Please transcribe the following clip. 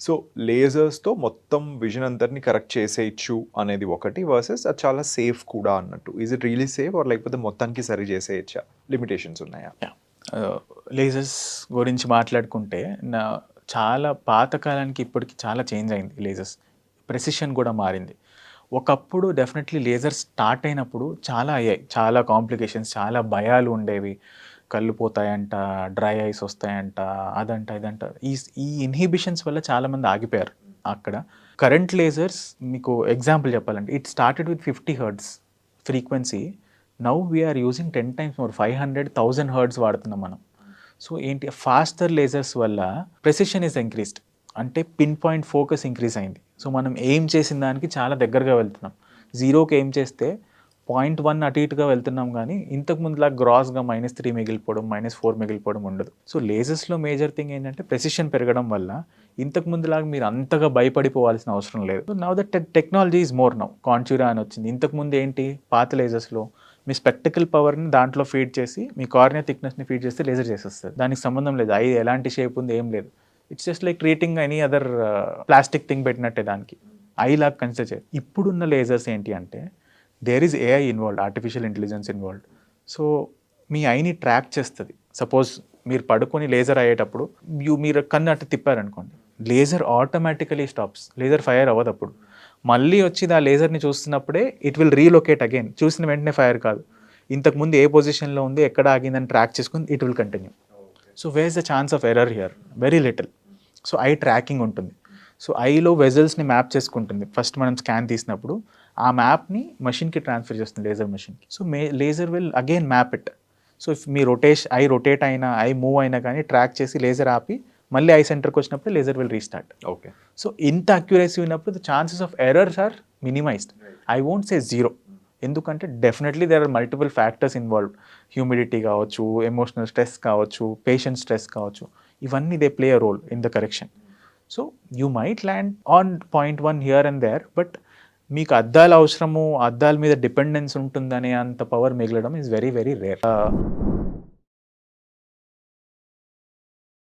So లేజర్స్తో మొత్తం vision అంతటిని correct చేసేయచ్చు అనేది ఒకటి వర్సెస్ అది చాలా సేఫ్ కూడా అన్నట్టు. Is it really safe or లేకపోతే మొత్తానికి సరి చేసేయచ్చా, లిమిటేషన్స్ ఉన్నాయా? లేజర్స్ గురించి మాట్లాడుకుంటే చాలా పాతకాలానికి ఇప్పటికి చాలా చేంజ్ అయింది లేజర్స్. ప్రెసిషన్ కూడా మారింది. ఒకప్పుడు డెఫినెట్లీ లేజర్స్ స్టార్ట్ అయినప్పుడు చాలా అయ్యాయి, చాలా కాంప్లికేషన్స్, చాలా భయాలు ఉండేవి. కళ్ళు పోతాయంట, డ్రై ఐస్ వస్తాయంట, అదంట ఇదంట. ఈ ఇన్హిబిషన్స్ వల్ల చాలామంది ఆగిపోయారు అక్కడ. కరెంట్ లేజర్స్ మీకు ఎగ్జాంపుల్ చెప్పాలంటే it started with 50 hertz frequency. Now we're using 10 times more, 500,000 hertz వాడుతున్నాం మనం. సో ఏంటి, ఫాస్టర్ లేజర్స్ వల్ల ప్రెసిషన్ ఇస్ ఇంక్రీస్డ్, అంటే పిన్ పాయింట్ ఫోకస్ ఇంక్రీజ్ అయింది. సో మనం ఎయిమ్ చేసిన దానికి చాలా దగ్గరగా వెళ్తున్నాం. 0కి ఎయిమ్ చేస్తే 0.1 అటు ఇటుగా వెళ్తున్నాం, కానీ ఇంతకు ముందులా గ్రాస్గా -3 మిగిలిపోవడం, -4 మిగిలిపోవడం ఉండదు. సో లేజర్స్లో మేజర్ థింగ్ ఏంటంటే ప్రెసిషన్ పెరగడం వల్ల ఇంతకు ముందులాగా మీరు అంతగా భయపడిపోవాల్సిన అవసరం లేదు. So now that technology is more now. Contoura అని వచ్చింది. ఇంతకు ముందు ఏంటి, పాత లేజర్స్లో మీ స్పెక్టికల్ పవర్ని దాంట్లో ఫీడ్ చేసి మీ కార్నియా థిక్నెస్ని ఫీడ్ చేస్తే లేజర్ చేసేస్తుంది. దానికి సంబంధం లేదు, ఐ ఎలాంటి షేప్ ఉంది ఏం లేదు. It's just like treating any other plastic thing పెట్టినట్టే, దానికి ఐ లాగా కన్సిడర్ చేయాలి. ఇప్పుడున్న లేజర్స్ ఏంటి అంటే there is AI involved, artificial intelligence involved. So మీ ఐని ట్రాక్ చేస్తుంది. సపోజ్ మీరు పడుకొని లేజర్ అయ్యేటప్పుడు మీరు కన్ను అటు తిప్పారనుకోండి, laser automatically stops, laser fire అవ్వదు. అప్పుడు మళ్ళీ వచ్చి ఆ లేజర్ని చూస్తున్నప్పుడే ఇట్ విల్ రీలొకేట్ అగైన్. చూసిన వెంటనే ఫైర్ కాదు, ఇంతకుముందు ఏ పొజిషన్లో ఉంది, ఎక్కడ ఆగిందని ట్రాక్ చేసుకుని it will continue. So where is the chance of error here? Very little. So eye tracking ఉంటుంది. సో ఐలో వెజల్స్ని మ్యాప్ చేసుకుంటుంది. ఫస్ట్ మనం స్కాన్ తీసినప్పుడు ఆ మ్యాప్ని మషిన్కి ట్రాన్స్ఫర్ చేస్తుంది, లేజర్ మషిన్కి. So laser will again map it. So if మీ ఐ రొటేట్ అయినా, ఐ మూవ్ అయినా కానీ ట్రాక్ చేసి లేజర్ ఆపి మళ్ళీ ఐ సెంటర్కి వచ్చినప్పుడు laser will restart. Okay. So ఇంత అక్యురసీ ఉన్నప్పుడు the chances of errors are minimized. I won't say zero, ఎందుకంటే definitely there are multiple factors involved. Humidity కావచ్చు, ఎమోషనల్ స్ట్రెస్ కావచ్చు, పేషెంట్ స్ట్రెస్ కావచ్చు, ఇవన్నీ they play a role in the correction. So you might land on 0.1 here and there, but మీకు అద్దాల అవసరము, అద్దాల మీద డిపెండెన్స్ ఉంటుందనే అంత పవర్ మిగలడం ఈజ్ వెరీ వెరీ రేర్.